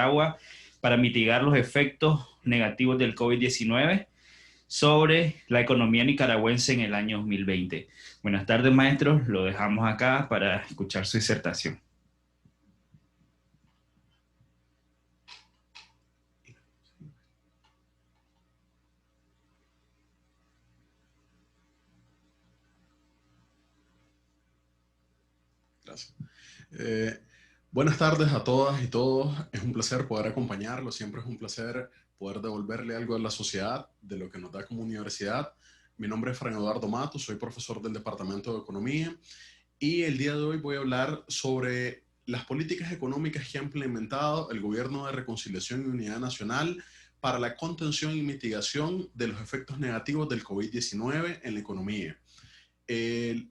Nicaragua para mitigar los efectos negativos del COVID-19 sobre la economía nicaragüense en el año 2020. Buenas tardes, maestros. Lo dejamos acá para escuchar su disertación. Gracias. Buenas tardes a todas y todos. Es un placer poder acompañarlos. Siempre es un placer poder devolverle algo a la sociedad de lo que nos da como universidad. Mi nombre es Fran Eduardo Matos, soy profesor del Departamento de Economía y el día de hoy voy a hablar sobre las políticas económicas que ha implementado el Gobierno de Reconciliación y Unidad Nacional para la contención y mitigación de los efectos negativos del COVID-19 en la economía.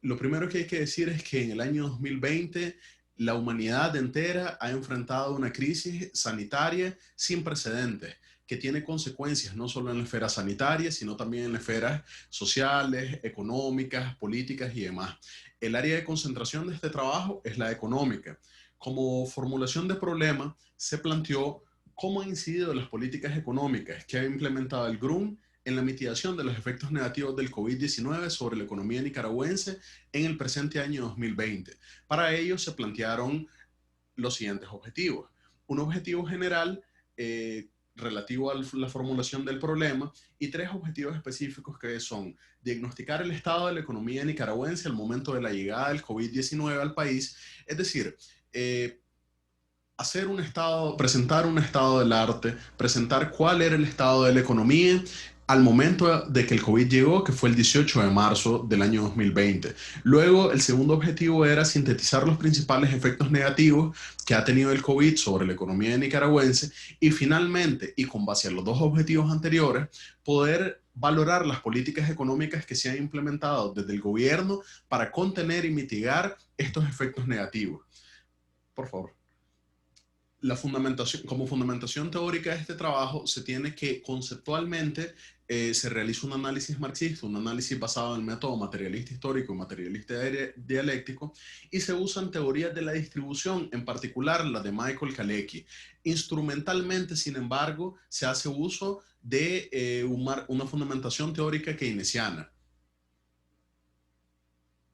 Lo primero que hay que decir es que en el año 2020 la humanidad entera ha enfrentado una crisis sanitaria sin precedentes que tiene consecuencias no solo en la esfera sanitaria, sino también en las esferas sociales, económicas, políticas y demás. El área de concentración de este trabajo es la económica. Como formulación de problema, se planteó cómo han incidido las políticas económicas que ha implementado el GRUN en la mitigación de los efectos negativos del COVID-19 sobre la economía nicaragüense en el presente año 2020. Para ello se plantearon los siguientes objetivos. Un objetivo general relativo a la formulación del problema y tres objetivos específicos que son diagnosticar el estado de la economía nicaragüense al momento de la llegada del COVID-19 al país, es decir, presentar un estado del arte, presentar cuál era el estado de la economía al momento de que el COVID llegó, que fue el 18 de marzo del año 2020. Luego, el segundo objetivo era sintetizar los principales efectos negativos que ha tenido el COVID sobre la economía nicaragüense y finalmente, y con base a los dos objetivos anteriores, poder valorar las políticas económicas que se han implementado desde el gobierno para contener y mitigar estos efectos negativos. Por favor. Como fundamentación teórica de este trabajo se tiene que conceptualmente se realiza un análisis marxista, un análisis basado en el método materialista histórico y materialista dialéctico, y se usan teorías de la distribución, en particular la de Michael Kalecki. Instrumentalmente, sin embargo, se hace uso de una fundamentación teórica keynesiana.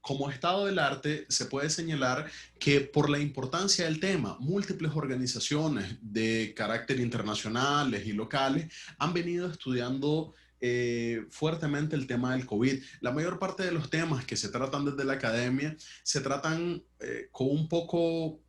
Como estado del arte, se puede señalar que por la importancia del tema, múltiples organizaciones de carácter internacionales y locales han venido estudiando fuertemente el tema del COVID. La mayor parte de los temas que se tratan desde la academia se tratan con un poco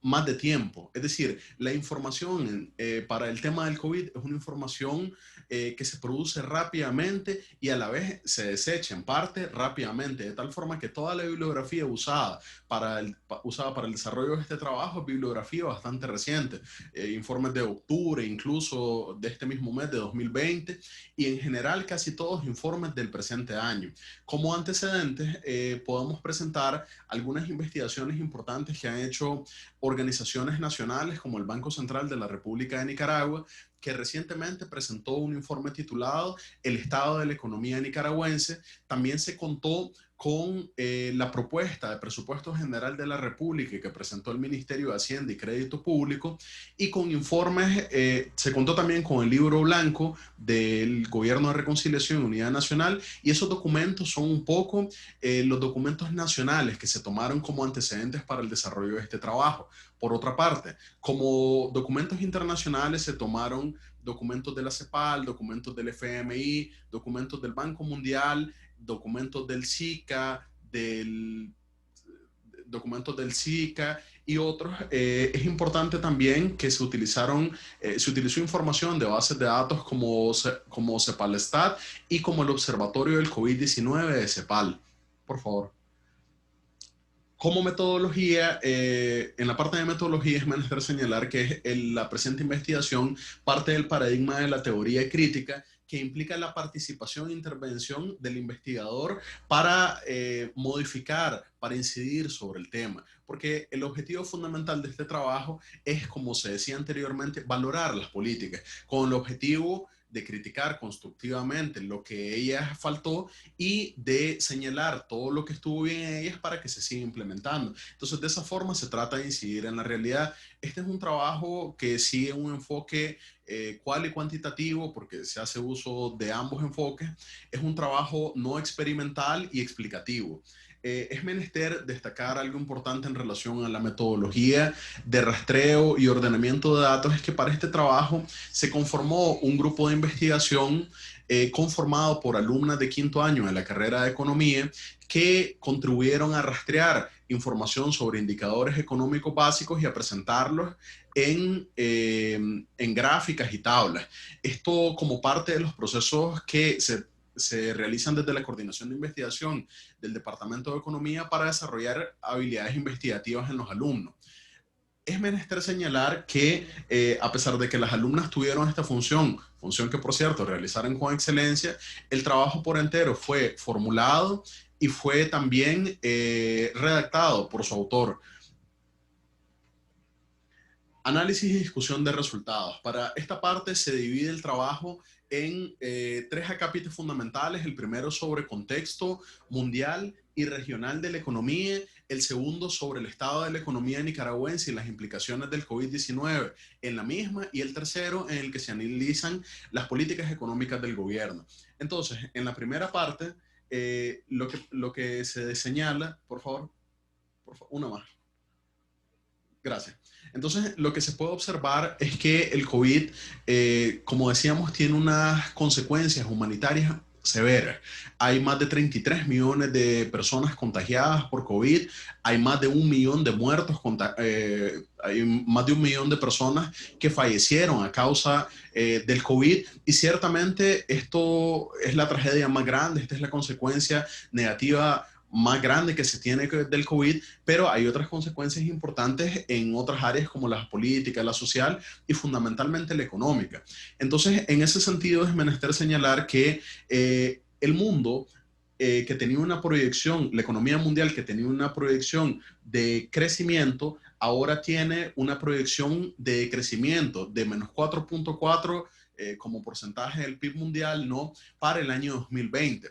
más de tiempo. Es decir, la información para el tema del COVID es una información que se produce rápidamente y a la vez se desecha en parte rápidamente, de tal forma que toda la bibliografía usada para el desarrollo de este trabajo es bibliografía bastante reciente, informes de octubre, incluso de este mismo mes de 2020, y en general casi todos informes del presente año. Como antecedentes, podemos presentar algunas investigaciones importantes que han hecho organizaciones nacionales como el Banco Central de la República de Nicaragua, que recientemente presentó un informe titulado El estado de la economía nicaragüense. También se contó con la propuesta de presupuesto general de la República que presentó el Ministerio de Hacienda y Crédito Público, y con informes, se contó también con el libro blanco del Gobierno de Reconciliación y Unidad Nacional, y esos documentos son un poco los documentos nacionales que se tomaron como antecedentes para el desarrollo de este trabajo. Por otra parte, como documentos internacionales se tomaron documentos de la CEPAL, documentos del FMI, documentos del Banco Mundial, documentos del SICA, documentos del SICA y otros. Es importante también que se utilizó información de bases de datos como CEPAL-STAT y como el Observatorio del COVID-19 de CEPAL. Por favor. Como metodología, en la parte de metodología es menester señalar que la presente investigación parte del paradigma de la teoría crítica, que implica la participación e intervención del investigador para modificar, para incidir sobre el tema. Porque el objetivo fundamental de este trabajo es, como se decía anteriormente, valorar las políticas, con el objetivo de criticar constructivamente lo que ellas faltó y de señalar todo lo que estuvo bien en ellas para que se siga implementando. Entonces, de esa forma se trata de incidir en la realidad. Este es un trabajo que sigue un enfoque cual y cuantitativo, porque se hace uso de ambos enfoques. Es un trabajo no experimental y explicativo. Es menester destacar algo importante en relación a la metodología de rastreo y ordenamiento de datos, es que para este trabajo se conformó un grupo de investigación conformado por alumnas de quinto año de la carrera de economía que contribuyeron a rastrear información sobre indicadores económicos básicos y a presentarlos en gráficas y tablas. Esto como parte de los procesos que se realizan desde la Coordinación de Investigación del Departamento de Economía para desarrollar habilidades investigativas en los alumnos. Es menester señalar que a pesar de que las alumnas tuvieron esta función que por cierto realizaron con excelencia, el trabajo por entero fue formulado y fue también redactado por su autor. Análisis y discusión de resultados. Para esta parte se divide el trabajo en tres acápites fundamentales. El primero sobre contexto mundial y regional de la economía, el segundo sobre el estado de la economía nicaragüense y las implicaciones del COVID-19 en la misma, y el tercero en el que se analizan las políticas económicas del gobierno. Entonces, en la primera parte, lo que se señala, por favor, una más. Gracias. Entonces, lo que se puede observar es que el COVID, como decíamos, tiene unas consecuencias humanitarias severas. Hay más de 33 millones de personas contagiadas por COVID, hay más de 1 millón de muertos, hay más de 1 millón de personas que fallecieron a causa del COVID, y ciertamente esto es la tragedia más grande, esta es la consecuencia negativa más grande que se tiene del COVID, pero hay otras consecuencias importantes en otras áreas como la política, la social y fundamentalmente la económica. Entonces, en ese sentido es menester señalar que el mundo que tenía una proyección, la economía mundial que tenía una proyección de crecimiento, ahora tiene una proyección de crecimiento de menos 4.4 como porcentaje del PIB mundial, ¿no? Para el año 2020.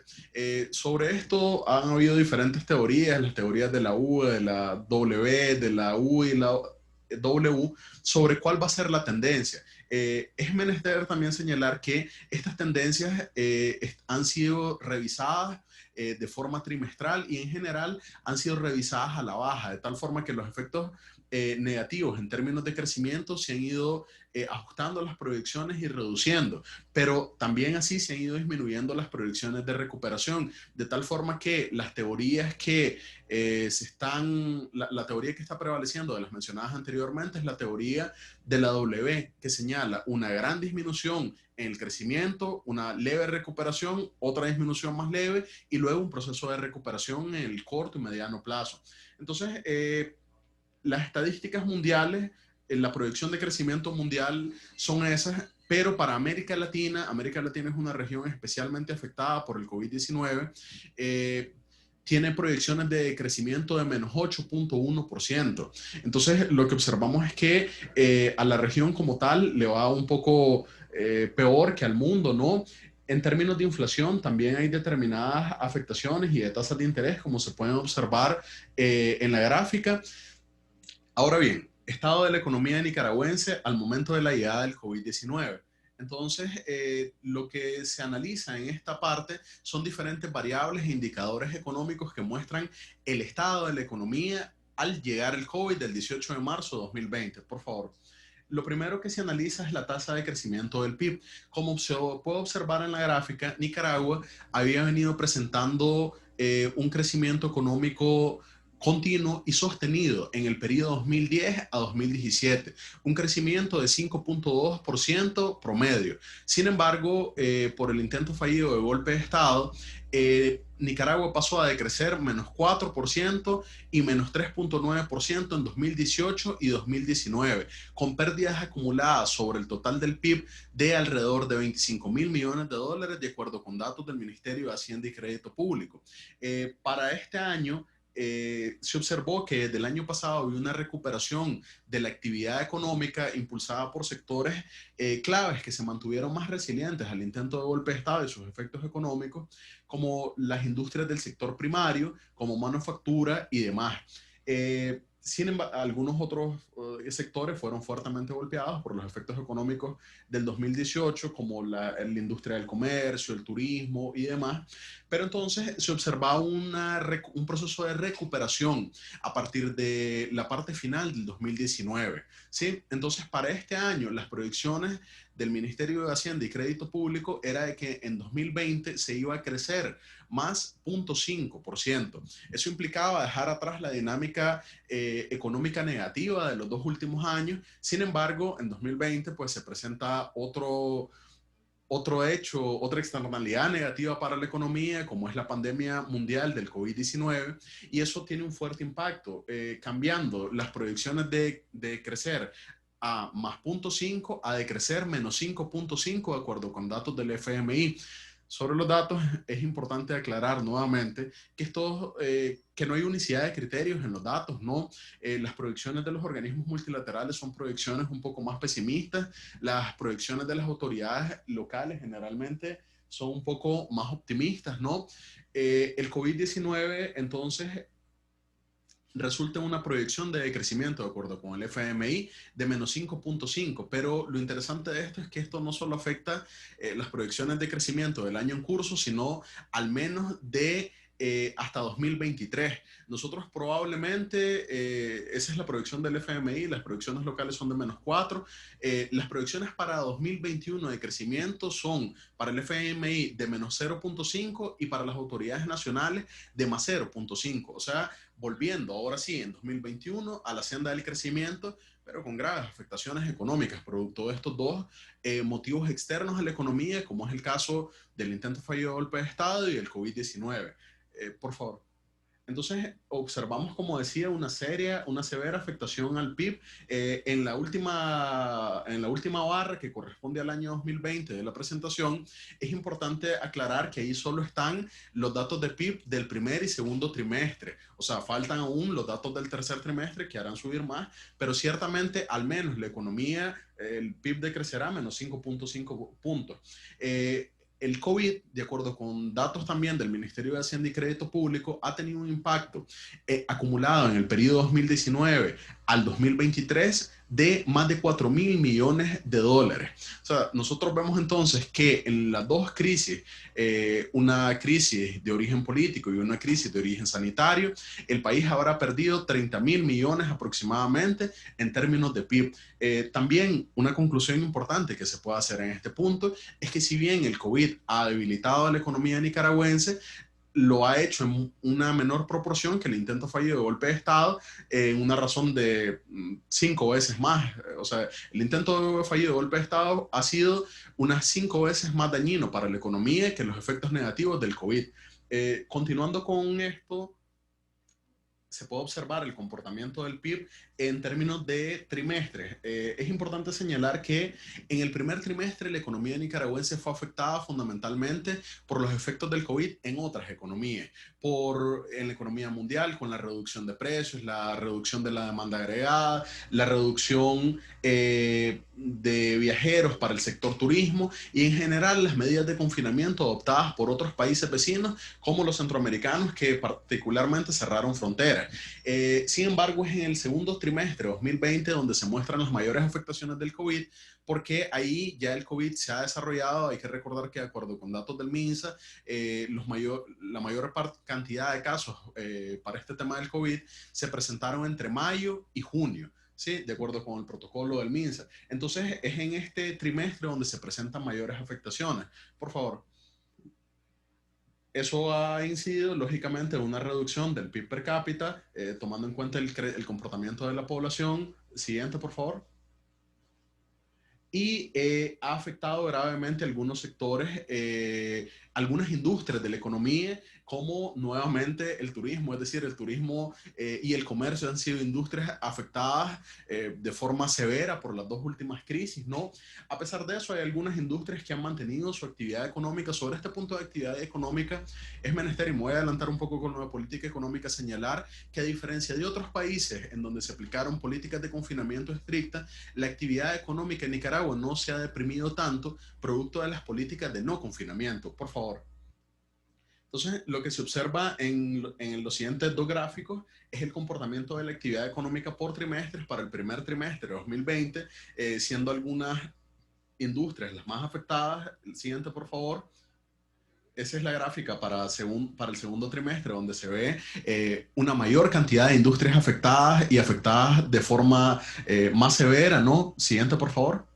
Sobre esto han habido diferentes teorías, las teorías de la U, de la W, de la U y la W, sobre cuál va a ser la tendencia. Es menester también señalar que estas tendencias han sido revisadas de forma trimestral y en general han sido revisadas a la baja, de tal forma que los efectos negativos en términos de crecimiento se han ido ajustando las proyecciones y reduciendo, pero también así se han ido disminuyendo las proyecciones de recuperación, de tal forma que las teorías que la teoría que está prevaleciendo de las mencionadas anteriormente es la teoría de la W, que señala una gran disminución en el crecimiento, una leve recuperación, otra disminución más leve y luego un proceso de recuperación en el corto y mediano plazo. Entonces, las estadísticas mundiales, la proyección de crecimiento mundial son esas, pero para América Latina es una región especialmente afectada por el COVID-19, tiene proyecciones de crecimiento de menos 8.1%. Entonces, lo que observamos es que a la región como tal le va un poco peor que al mundo, ¿no? En términos de inflación, también hay determinadas afectaciones y de tasas de interés, como se pueden observar en la gráfica. Ahora bien, estado de la economía nicaragüense al momento de la llegada del COVID-19. Entonces, lo que se analiza en esta parte son diferentes variables e indicadores económicos que muestran el estado de la economía al llegar el COVID del 18 de marzo de 2020. Por favor. Lo primero que se analiza es la tasa de crecimiento del PIB. Como se puede observar en la gráfica, Nicaragua había venido presentando un crecimiento económico continuo y sostenido en el periodo 2010 a 2017, un crecimiento de 5.2% promedio. Sin embargo, por el intento fallido de golpe de Estado, Nicaragua pasó a decrecer menos 4% y menos 3.9% en 2018 y 2019, con pérdidas acumuladas sobre el total del PIB de alrededor de 25.000 millones de dólares, de acuerdo con datos del Ministerio de Hacienda y Crédito Público. Para este año, se observó que del año pasado había una recuperación de la actividad económica impulsada por sectores claves que se mantuvieron más resilientes al intento de golpe de Estado y sus efectos económicos, como las industrias del sector primario, como manufactura y demás. Sin embargo, algunos otros sectores fueron fuertemente golpeados por los efectos económicos del 2018, como la industria del comercio, el turismo y demás. Pero entonces se observaba un proceso de recuperación a partir de la parte final del 2019. ¿Sí? Entonces, para este año, las proyecciones del Ministerio de Hacienda y Crédito Público era de que en 2020 se iba a crecer más 0.5%. Eso implicaba dejar atrás la dinámica económica negativa de los dos últimos años. Sin embargo, en 2020 pues se presenta otro hecho, otra externalidad negativa para la economía, como es la pandemia mundial del COVID-19, y eso tiene un fuerte impacto, cambiando las proyecciones de crecer a más 0.5 a decrecer menos 5.5 de acuerdo con datos del FMI. Sobre los datos, es importante aclarar nuevamente que no hay unicidad de criterios en los datos, ¿no? Las proyecciones de los organismos multilaterales son proyecciones un poco más pesimistas, las proyecciones de las autoridades locales generalmente son un poco más optimistas, ¿no? El COVID-19, entonces, resulta en una proyección de crecimiento, de acuerdo con el FMI, de menos 5.5. Pero lo interesante de esto es que esto no solo afecta las proyecciones de crecimiento del año en curso, sino al menos de hasta 2023. Nosotros probablemente, esa es la proyección del FMI, las proyecciones locales son de menos 4. Las proyecciones para 2021 de crecimiento son para el FMI de menos 0.5 y para las autoridades nacionales de más 0.5. O sea, volviendo ahora sí en 2021 a la senda del crecimiento, pero con graves afectaciones económicas, producto de estos dos motivos externos a la economía, como es el caso del intento fallido de golpe de Estado y el COVID-19. Por favor. Entonces, observamos, como decía, una severa afectación al PIB. En la última barra, que corresponde al año 2020 de la presentación, es importante aclarar que ahí solo están los datos de PIB del primer y segundo trimestre. O sea, faltan aún los datos del tercer trimestre que harán subir más, pero ciertamente, al menos la economía, el PIB decrecerá menos 5.5 puntos. El COVID, de acuerdo con datos también del Ministerio de Hacienda y Crédito Público, ha tenido un impacto acumulado en el periodo 2019 al 2023 de más de 4.000 millones de dólares. O sea, nosotros vemos entonces que en las dos crisis, una crisis de origen político y una crisis de origen sanitario, el país habrá perdido 30.000 millones aproximadamente en términos de PIB. También una conclusión importante que se puede hacer en este punto es que si bien el COVID ha debilitado a la economía nicaragüense, lo ha hecho en una menor proporción que el intento fallido de golpe de Estado, en una razón de 5 veces más. O sea, el intento fallido de golpe de Estado ha sido unas 5 veces más dañino para la economía que los efectos negativos del COVID. Continuando con esto, se puede observar el comportamiento del PIB en términos de trimestres. Es importante señalar que en el primer trimestre la economía nicaragüense fue afectada fundamentalmente por los efectos del COVID en otras economías, en la economía mundial con la reducción de precios, la reducción de la demanda agregada, la reducción de viajeros para el sector turismo y en general las medidas de confinamiento adoptadas por otros países vecinos como los centroamericanos que particularmente cerraron fronteras. Sin embargo, es en el segundo trimestre 2020 donde se muestran las mayores afectaciones del COVID, porque ahí ya el COVID se ha desarrollado. Hay que recordar que de acuerdo con datos del MINSA, la mayor cantidad de casos para este tema del COVID se presentaron entre mayo y junio. Sí, de acuerdo con el protocolo del MINSA. Entonces, es en este trimestre donde se presentan mayores afectaciones. Por favor. Eso ha incidido, lógicamente, en una reducción del PIB per cápita, tomando en cuenta el comportamiento de la población. Siguiente, por favor. Y ha afectado gravemente algunos sectores, algunas industrias de la economía cómo nuevamente el turismo, es decir, el turismo y el comercio han sido industrias afectadas de forma severa por las dos últimas crisis, ¿no? A pesar de eso, hay algunas industrias que han mantenido su actividad económica. Sobre este punto de actividad económica, es menester, y me voy a adelantar un poco con la política económica, señalar que a diferencia de otros países en donde se aplicaron políticas de confinamiento estrictas, la actividad económica en Nicaragua no se ha deprimido tanto producto de las políticas de no confinamiento. Por favor. Entonces, lo que se observa en los siguientes dos gráficos es el comportamiento de la actividad económica por trimestres para el primer trimestre de 2020, siendo algunas industrias las más afectadas. El siguiente, por favor. Esa es la gráfica para el segundo trimestre, donde se ve una mayor cantidad de industrias afectadas y afectadas de forma más severa, ¿no? Siguiente, por favor.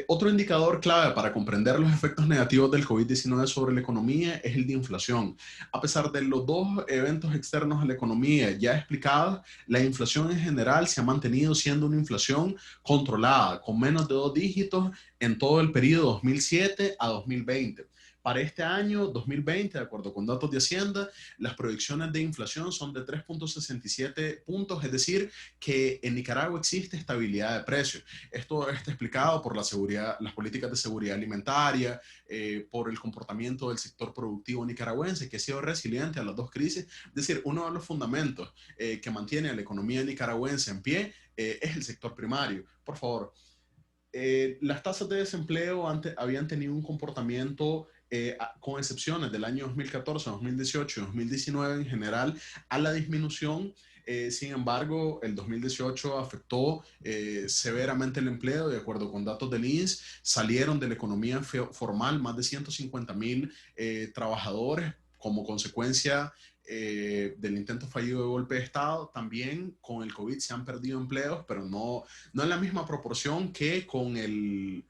Otro indicador clave para comprender los efectos negativos del COVID-19 sobre la economía es el de inflación. A pesar de los dos eventos externos a la economía ya explicados, la inflación en general se ha mantenido siendo una inflación controlada, con menos de 2 dígitos en todo el periodo 2007 a 2020. Para este año 2020, de acuerdo con datos de Hacienda, las proyecciones de inflación son de 3,67 puntos, es decir, que en Nicaragua existe estabilidad de precios. Esto está explicado por las políticas de seguridad alimentaria, por el comportamiento del sector productivo nicaragüense, que ha sido resiliente a las dos crisis. Es decir, uno de los fundamentos que mantiene a la economía nicaragüense en pie es el sector primario. Por favor. Las tasas de desempleo habían tenido un comportamiento, con excepciones del año 2014, 2018 y 2019 en general, a la disminución. Sin embargo, el 2018 afectó severamente el empleo. De acuerdo con datos del INS, salieron de la economía formal más de 150,000 trabajadores como consecuencia del intento fallido de golpe de Estado. También con el COVID se han perdido empleos, pero no en la misma proporción que con el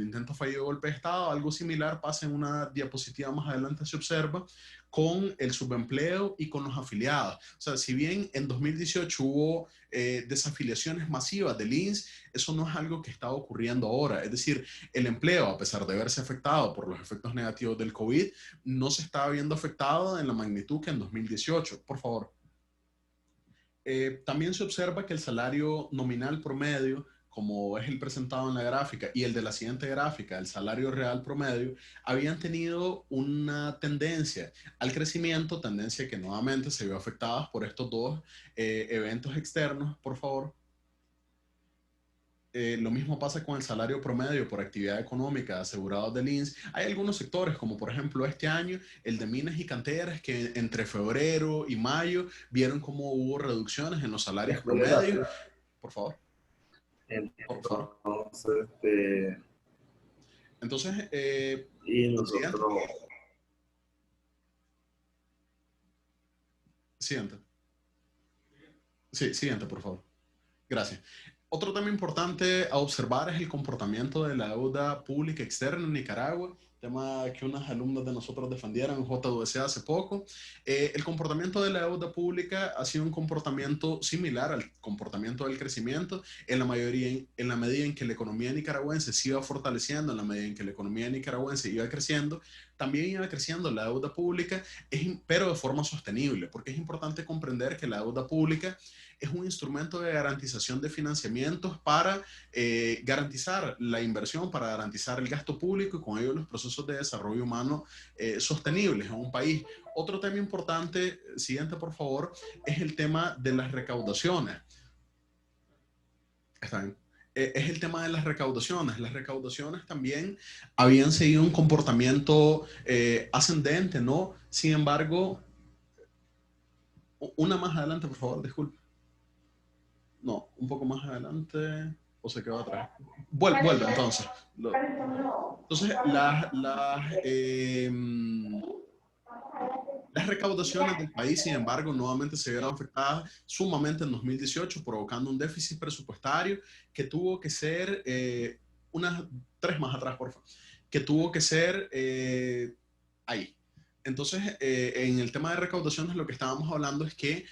intento fallido de golpe de Estado. Algo similar pasa en una diapositiva más adelante, se observa con el subempleo y con los afiliados. O sea, si bien en 2018 hubo desafiliaciones masivas del INS, eso no es algo que está ocurriendo ahora. Es decir, el empleo, a pesar de verse afectado por los efectos negativos del COVID, no se está viendo afectado en la magnitud que en 2018. Por favor. También se observa que el salario nominal promedio, como es el presentado en la gráfica, y el de la siguiente gráfica, el salario real promedio, habían tenido una tendencia al crecimiento, tendencia que nuevamente se vio afectada por estos dos eventos externos. Por favor. Lo mismo pasa con el salario promedio por actividad económica asegurado del INS. Hay algunos sectores, como por ejemplo este año, el de minas y canteras, que entre febrero y mayo vieron cómo hubo reducciones en los salarios promedio. Por favor. Por favor. Entonces, y nosotros... Siguiente. Sí, siguiente, por favor. Gracias. Otro tema importante a observar es el comportamiento de la deuda pública externa en Nicaragua, tema que unas alumnas de nosotros defendieron en JUC hace poco. El comportamiento de la deuda pública ha sido un comportamiento similar al comportamiento del crecimiento en la medida en que la economía nicaragüense se iba fortaleciendo, en la medida en que la economía nicaragüense iba creciendo, también iba creciendo la deuda pública, pero de forma sostenible, porque es importante comprender que la deuda pública es un instrumento de garantización de financiamientos para garantizar la inversión, para garantizar el gasto público y con ello los procesos de desarrollo humano sostenibles en un país. Otro tema importante, siguiente por favor, es el tema de las recaudaciones. Está bien. Es el tema de las recaudaciones. Las recaudaciones también habían seguido un comportamiento ascendente, ¿no? Sin embargo, una más adelante, por favor, disculpe. No, un poco más adelante, o se quedó atrás. Vuelve entonces. Entonces, las recaudaciones del país, sin embargo, nuevamente se vieron afectadas sumamente en 2018, provocando un déficit presupuestario que tuvo que ser, unas 3 más atrás, por favor, que tuvo que ser ahí. Entonces, en el tema de recaudaciones, lo que estábamos hablando es que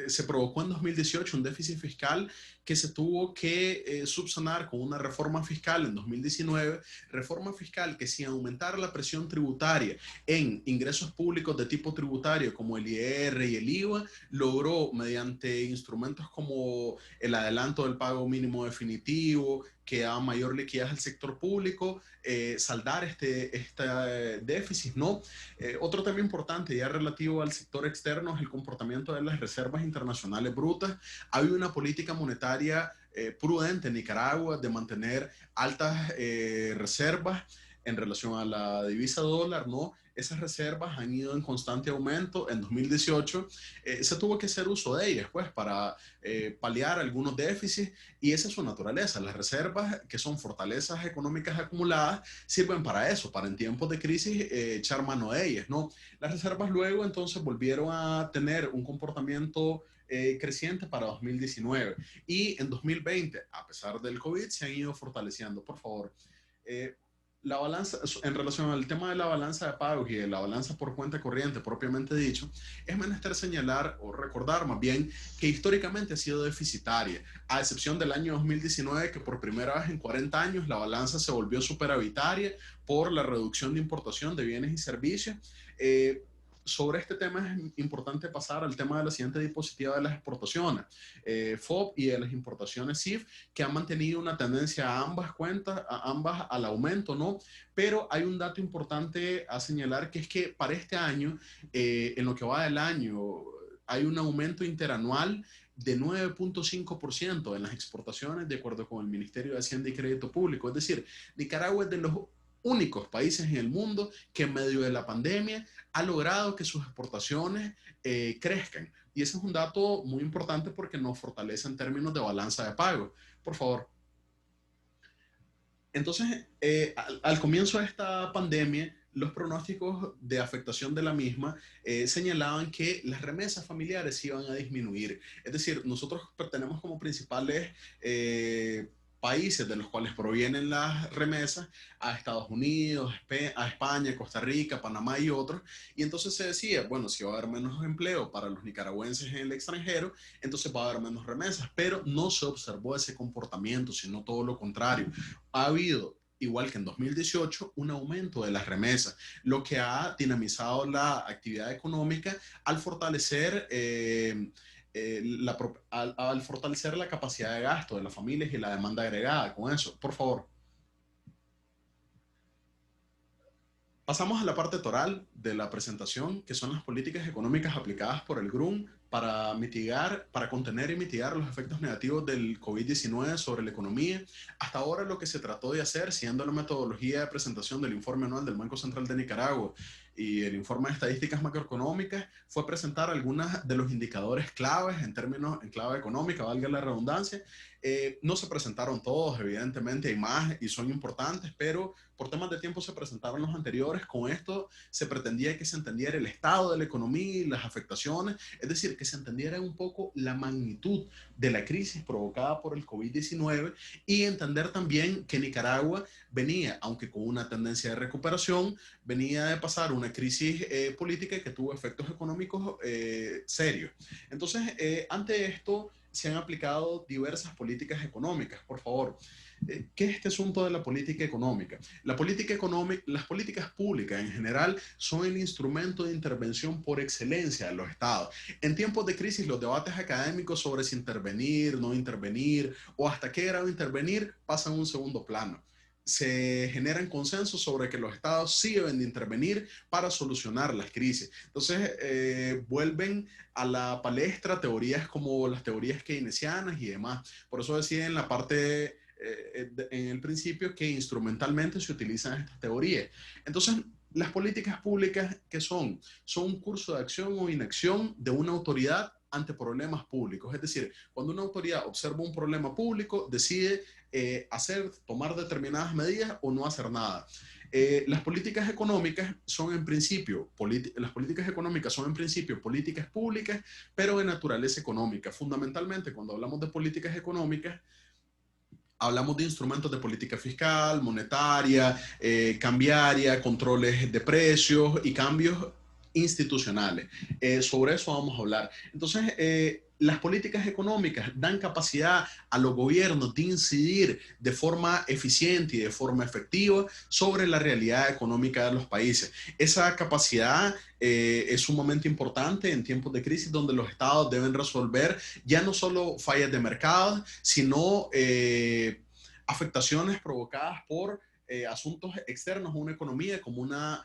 se provocó en 2018 un déficit fiscal que se tuvo que subsanar con una reforma fiscal en 2019, reforma fiscal que sin aumentar la presión tributaria en ingresos públicos de tipo tributario como el IR y el IVA, logró mediante instrumentos como el adelanto del pago mínimo definitivo, que da mayor liquidez al sector público, saldar este déficit, ¿no? Otro tema importante ya relativo al sector externo es el comportamiento de las reservas internacionales brutas. Ha habido una política monetaria prudente en Nicaragua de mantener altas reservas en relación a la divisa dólar, ¿no? Esas reservas han ido en constante aumento. En 2018 se tuvo que hacer uso de ellas, pues, para paliar algunos déficits, y esa es su naturaleza. Las reservas, que son fortalezas económicas acumuladas, sirven para eso, para en tiempos de crisis echar mano de ellas, ¿no? Las reservas luego entonces volvieron a tener un comportamiento creciente para 2019, y en 2020, a pesar del COVID, se han ido fortaleciendo. Por favor, la balanza, en relación al tema de la balanza de pagos y de la balanza por cuenta corriente propiamente dicho, es menester señalar o recordar más bien que históricamente ha sido deficitaria, a excepción del año 2019, que por primera vez en 40 años la balanza se volvió superavitaria por la reducción de importación de bienes y servicios. Sobre este tema es importante pasar al tema de la siguiente diapositiva de las exportaciones, FOB, y de las importaciones CIF, que han mantenido una tendencia a ambas cuentas, a ambas al aumento, ¿no? Pero hay un dato importante a señalar, que es que para este año, en lo que va del año, hay un aumento interanual de 9.5% en las exportaciones, de acuerdo con el Ministerio de Hacienda y Crédito Público. Es decir, Nicaragua es de los únicos países en el mundo que en medio de la pandemia ha logrado que sus exportaciones crezcan. Y ese es un dato muy importante porque nos fortalece en términos de balanza de pago. Por favor. Entonces, al comienzo de esta pandemia, los pronósticos de afectación de la misma señalaban que las remesas familiares iban a disminuir. Es decir, nosotros tenemos como principales países de los cuales provienen las remesas a Estados Unidos, a España, Costa Rica, Panamá y otros. Y entonces se decía, bueno, si va a haber menos empleo para los nicaragüenses en el extranjero, entonces va a haber menos remesas. Pero no se observó ese comportamiento, sino todo lo contrario. Ha habido, igual que en 2018, un aumento de las remesas, lo que ha dinamizado la actividad económica al fortalecer al fortalecer la capacidad de gasto de las familias y la demanda agregada con eso. Por favor. Pasamos a la parte toral de la presentación, que son las políticas económicas aplicadas por el GRUM para mitigar, para contener y mitigar los efectos negativos del COVID-19 sobre la economía. Hasta ahora lo que se trató de hacer, siguiendo la metodología de presentación del informe anual del Banco Central de Nicaragua y el informe de estadísticas macroeconómicas, fue presentar algunos de los indicadores claves en clave económica, valga la redundancia. No se presentaron todos, evidentemente hay más y son importantes, pero por temas de tiempo se presentaron los anteriores. Con esto se pretendía que se entendiera el estado de la economía y las afectaciones, es decir, que se entendiera un poco la magnitud de la crisis provocada por el COVID-19, y entender también que Nicaragua venía, aunque con una tendencia de recuperación, venía de pasar una crisis política que tuvo efectos económicos serios. Entonces, ante esto se han aplicado diversas políticas económicas. Por favor, ¿qué es este asunto de la política económica? Las políticas públicas en general son el instrumento de intervención por excelencia de los estados. En tiempos de crisis, los debates académicos sobre si intervenir, no intervenir o hasta qué grado intervenir pasan a un segundo plano. Se generan consensos sobre que los estados sí deben de intervenir para solucionar las crisis. Entonces, vuelven a la palestra teorías como las teorías keynesianas y demás. Por eso decía en la parte, en el principio, que instrumentalmente se utilizan estas teorías. Entonces, las políticas públicas, ¿qué son? Son un curso de acción o inacción de una autoridad ante problemas públicos. Es decir, cuando una autoridad observa un problema público, decide tomar determinadas medidas o no hacer nada. Las políticas económicas son en principio, políticas públicas, pero de naturaleza económica. Fundamentalmente, cuando hablamos de políticas económicas, hablamos de instrumentos de política fiscal, monetaria, cambiaria, controles de precios y cambios institucionales. Sobre eso vamos a hablar. Entonces, las políticas económicas dan capacidad a los gobiernos de incidir de forma eficiente y de forma efectiva sobre la realidad económica de los países. Esa capacidad es sumamente importante en tiempos de crisis donde los estados deben resolver ya no solo fallas de mercado, sino afectaciones provocadas por asuntos externos a una economía como una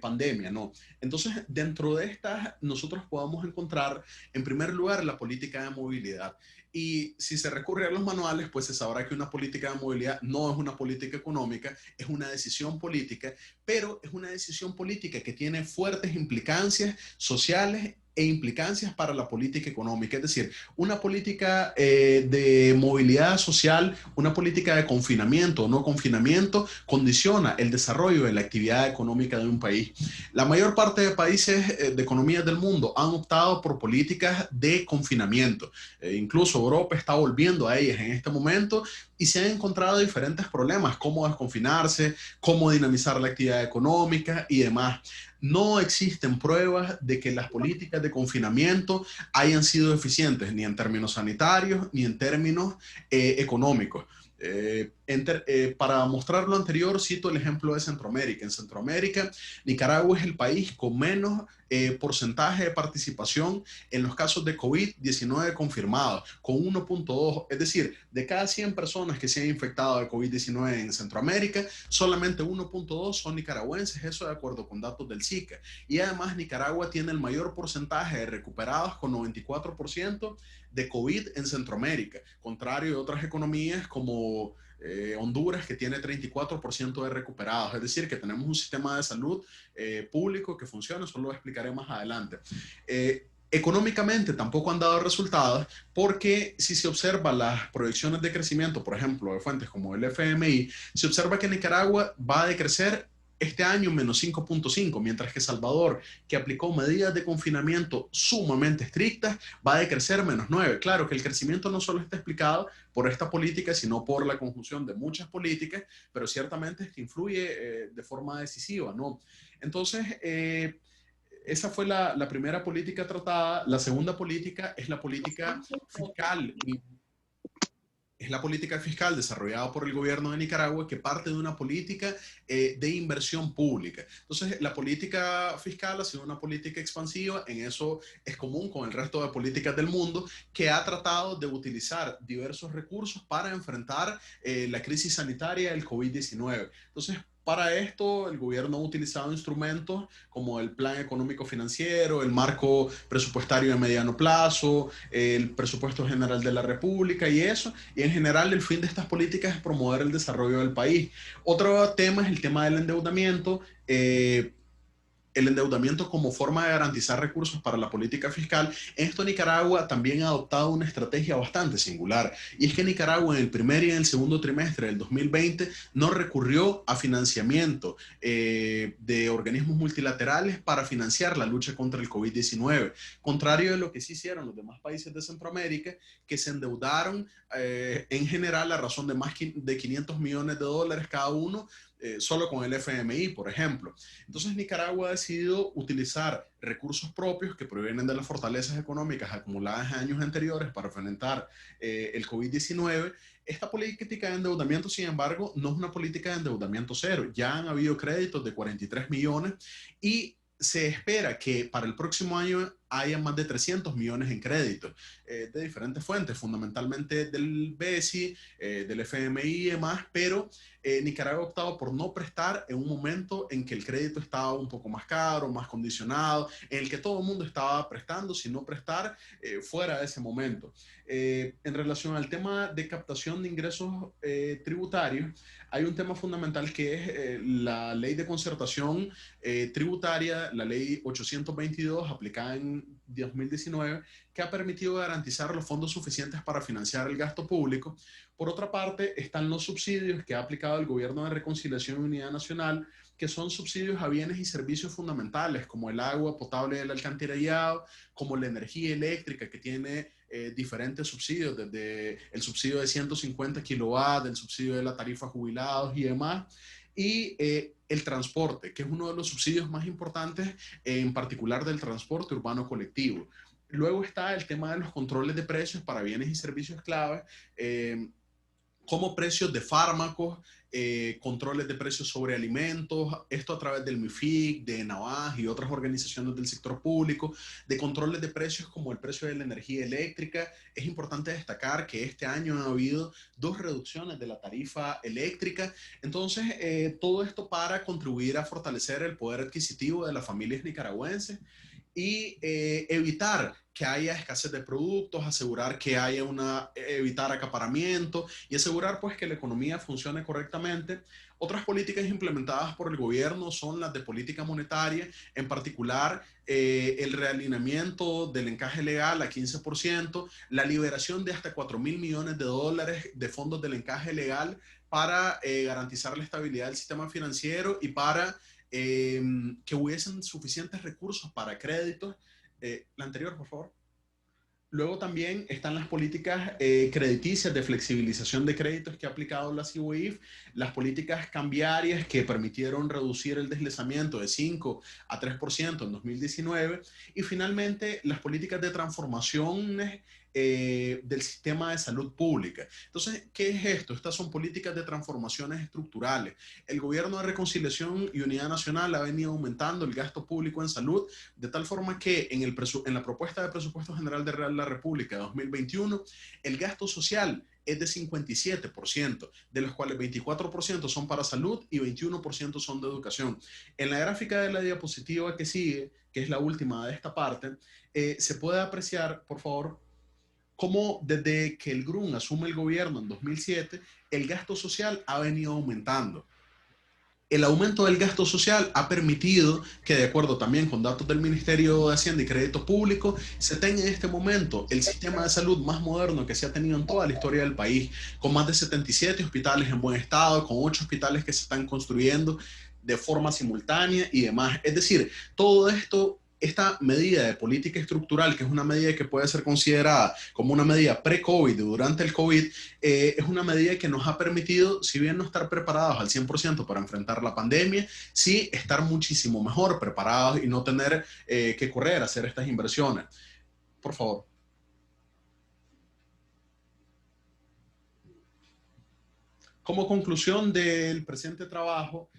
pandemia, ¿no? Entonces, dentro de estas, nosotros podamos encontrar, en primer lugar, la política de movilidad. Y si se recurre a los manuales, pues se sabrá que una política de movilidad no es una política económica, es una decisión política, pero es una decisión política que tiene fuertes implicancias sociales e implicancias para la política económica. Es decir, una política de movilidad social, una política de confinamiento o no confinamiento, condiciona el desarrollo de la actividad económica de un país. La mayor parte de países de economías del mundo han optado por políticas de confinamiento. Incluso Europa está volviendo a ellas en este momento y se han encontrado diferentes problemas, cómo desconfinarse, cómo dinamizar la actividad económica y demás. No existen pruebas de que las políticas de confinamiento hayan sido eficientes, ni en términos sanitarios, ni en términos económicos. Para mostrar lo anterior, cito el ejemplo de Centroamérica. En Centroamérica, Nicaragua es el país con menos porcentaje de participación en los casos de COVID-19 confirmados, con 1.2. Es decir, de cada 100 personas que se han infectado de COVID-19 en Centroamérica, solamente 1.2 son nicaragüenses, eso de acuerdo con datos del SICA. Y además, Nicaragua tiene el mayor porcentaje de recuperados, con 94% de COVID en Centroamérica, contrario a otras economías como Honduras, que tiene 34% de recuperados. Es decir, que tenemos un sistema de salud público que funciona, eso lo explicaré más adelante. Económicamente tampoco han dado resultados porque si se observa las proyecciones de crecimiento, por ejemplo, de fuentes como el FMI, se observa que Nicaragua va a decrecer este año menos 5.5, mientras que Salvador, que aplicó medidas de confinamiento sumamente estrictas, va a decrecer menos 9. Claro que el crecimiento no solo está explicado por esta política, sino por la conjunción de muchas políticas, pero ciertamente es que influye de forma decisiva, ¿no? Entonces, esa fue la primera política tratada. La segunda política es la política fiscal. Es la política fiscal desarrollada por el gobierno de Nicaragua, que parte de una política de inversión pública. Entonces, la política fiscal ha sido una política expansiva, en eso es común con el resto de políticas del mundo, que ha tratado de utilizar diversos recursos para enfrentar la crisis sanitaria del COVID-19. Entonces, para esto, el gobierno ha utilizado instrumentos como el Plan Económico Financiero, el Marco Presupuestario de Mediano Plazo, el Presupuesto General de la República y eso. Y en general, el fin de estas políticas es promover el desarrollo del país. Otro tema es el tema del endeudamiento. El endeudamiento como forma de garantizar recursos para la política fiscal. En esto Nicaragua también ha adoptado una estrategia bastante singular, y es que Nicaragua en el primer y en el segundo trimestre del 2020 no recurrió a financiamiento de organismos multilaterales para financiar la lucha contra el COVID-19, contrario de lo que sí hicieron los demás países de Centroamérica, que se endeudaron en general a razón de más de $500 millones cada uno, solo con el FMI, por ejemplo. Entonces, Nicaragua ha decidido utilizar recursos propios que provienen de las fortalezas económicas acumuladas en años anteriores para enfrentar el COVID-19. Esta política de endeudamiento, sin embargo, no es una política de endeudamiento cero. Ya han habido créditos de 43 millones y se espera que para el próximo año haya más de 300 millones en créditos de diferentes fuentes, fundamentalmente del BESI, del FMI y demás, pero Nicaragua ha optado por no prestar en un momento en que el crédito estaba un poco más caro, más condicionado, en el que todo el mundo estaba prestando, sino prestar fuera de ese momento. En relación al tema de captación de ingresos tributarios, hay un tema fundamental que es la ley de concertación tributaria, la ley 822, aplicada en 2019, que ha permitido garantizar los fondos suficientes para financiar el gasto público. Por otra parte, están los subsidios que ha aplicado el Gobierno de Reconciliación y Unidad Nacional, que son subsidios a bienes y servicios fundamentales, como el agua potable del alcantarillado, como la energía eléctrica, que tiene diferentes subsidios, desde el subsidio de 150 kilowatts, el subsidio de la tarifa jubilados y demás. Y el transporte, que es uno de los subsidios más importantes, en particular del transporte urbano colectivo. Luego está el tema de los controles de precios para bienes y servicios clave, como precios de fármacos, controles de precios sobre alimentos, esto a través del MIFIC, de NAVAJ y otras organizaciones del sector público, de controles de precios como el precio de la energía eléctrica. Es importante destacar que este año ha habido 2 reducciones de la tarifa eléctrica. Entonces, todo esto para contribuir a fortalecer el poder adquisitivo de las familias nicaragüenses y evitar que haya escasez de productos, asegurar que haya evitar acaparamiento y asegurar pues que la economía funcione correctamente. Otras políticas implementadas por el gobierno son las de política monetaria, en particular el realineamiento del encaje legal a 15%, la liberación de hasta 4.000 millones de dólares de fondos del encaje legal para garantizar la estabilidad del sistema financiero y para que hubiesen suficientes recursos para créditos. La anterior, por favor. Luego también están las políticas crediticias de flexibilización de créditos que ha aplicado la CIUIF, las políticas cambiarias que permitieron reducir el deslizamiento de 5 a 3% en 2019 y finalmente las políticas de transformación del sistema de salud pública. Entonces, ¿qué es esto? Estas son políticas de transformaciones estructurales. El Gobierno de Reconciliación y Unidad Nacional ha venido aumentando el gasto público en salud de tal forma que en la propuesta de presupuesto general de la República de 2021, el gasto social es de 57%, de los cuales 24% son para salud y 21% son de educación. En la gráfica de la diapositiva que sigue, que es la última de esta parte, se puede apreciar, por favor, cómo desde que el GRUN asume el gobierno en 2007, el gasto social ha venido aumentando. El aumento del gasto social ha permitido que, de acuerdo también con datos del Ministerio de Hacienda y Crédito Público, se tenga en este momento el sistema de salud más moderno que se ha tenido en toda la historia del país, con más de 77 hospitales en buen estado, con 8 hospitales que se están construyendo de forma simultánea y demás. Es decir, todo esto, esta medida de política estructural, que es una medida que puede ser considerada como una medida pre-COVID, durante el COVID, es una medida que nos ha permitido, si bien no estar preparados al 100% para enfrentar la pandemia, sí estar muchísimo mejor preparados y no tener que correr a hacer estas inversiones. Por favor. Como conclusión del presente trabajo,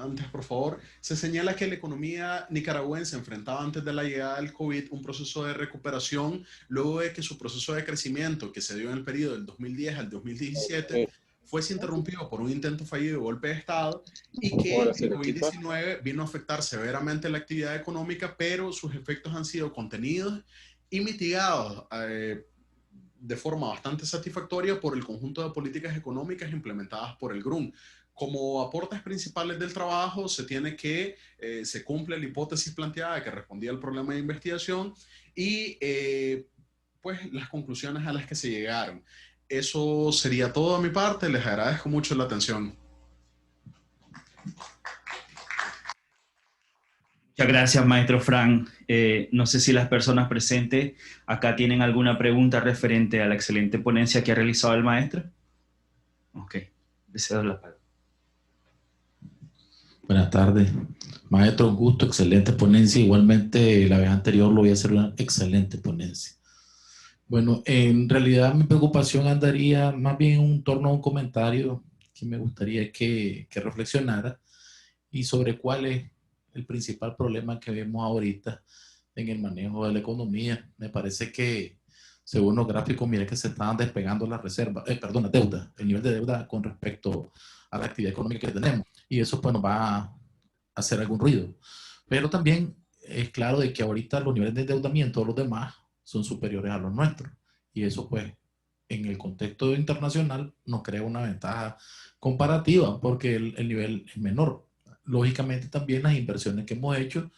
antes, por favor, se señala que la economía nicaragüense enfrentaba antes de la llegada del COVID un proceso de recuperación, luego de que su proceso de crecimiento, que se dio en el periodo del 2010 al 2017, fuese interrumpido por un intento fallido de golpe de Estado y que el COVID-19 vino a afectar severamente la actividad económica, pero sus efectos han sido contenidos y mitigados de forma bastante satisfactoria por el conjunto de políticas económicas implementadas por el GRUN. Como aportes principales del trabajo, se cumple la hipótesis planteada que respondía al problema de investigación y pues las conclusiones a las que se llegaron. Eso sería todo de mi parte. Les agradezco mucho la atención. Muchas gracias, maestro Frank. No sé si las personas presentes acá tienen alguna pregunta referente a la excelente ponencia que ha realizado el maestro. Ok, le cedo la palabra. Buenas tardes. Maestro, un gusto, excelente ponencia. Igualmente, la vez anterior lo voy a hacer una excelente ponencia. Bueno, en realidad mi preocupación andaría más bien en torno a un comentario que me gustaría que reflexionara y sobre cuál es el principal problema que vemos ahorita en el manejo de la economía. Me parece que, según los gráficos, mira que se están despegando las reservas, la deuda, el nivel de deuda con respecto a la actividad económica que tenemos. Y eso pues nos va a hacer algún ruido. Pero también es claro de que ahorita los niveles de endeudamiento de los demás son superiores a los nuestros. Y eso pues en el contexto internacional nos crea una ventaja comparativa porque el nivel es menor. Lógicamente también las inversiones que hemos hecho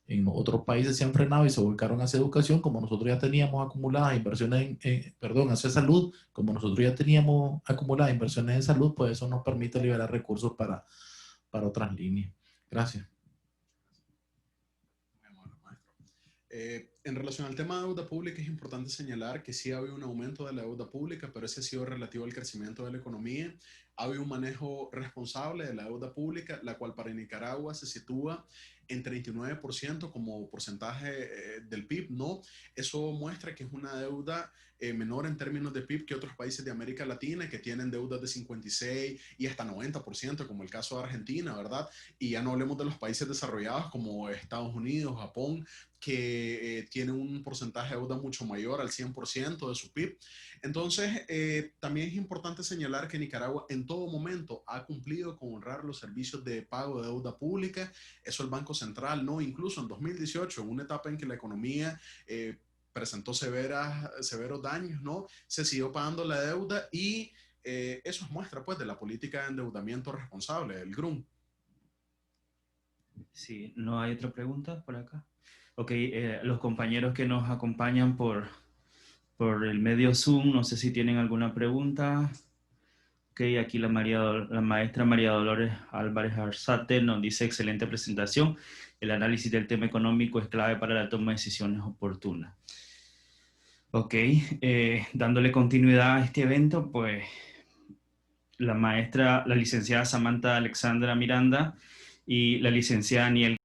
en otros países se han frenado y se volcaron hacia educación, como nosotros ya teníamos acumuladas inversiones hacia salud, como nosotros ya teníamos acumuladas inversiones en salud, pues eso nos permite liberar recursos para otras líneas. Gracias. En relación al tema de deuda pública, es importante señalar que sí ha habido un aumento de la deuda pública, pero ese ha sido relativo al crecimiento de la economía. ha habido un manejo responsable de la deuda pública, la cual para Nicaragua se sitúa en 39% como porcentaje del PIB, ¿no? Eso muestra que es una deuda menor en términos de PIB que otros países de América Latina que tienen deudas de 56 y hasta 90%, como el caso de Argentina, ¿verdad? Y ya no hablemos de los países desarrollados como Estados Unidos, Japón, que tienen un porcentaje de deuda mucho mayor al 100% de su PIB. Entonces, también es importante señalar que Nicaragua en todo momento ha cumplido con honrar los servicios de pago de deuda pública. Eso el Banco Central, ¿no? Incluso en 2018, en una etapa en que la economía presentó severos daños, ¿no? Se siguió pagando la deuda y eso es muestra, pues, de la política de endeudamiento responsable del GRUM. Sí, ¿no hay otra pregunta por acá? Ok, los compañeros que nos acompañan por el medio Zoom, no sé si tienen alguna pregunta. Ok, aquí la maestra María Dolores Álvarez Arzate nos dice: excelente presentación. El análisis del tema económico es clave para la toma de decisiones oportunas. Ok, dándole continuidad a este evento, pues la licenciada Samantha Alexandra Miranda y la licenciada Aniel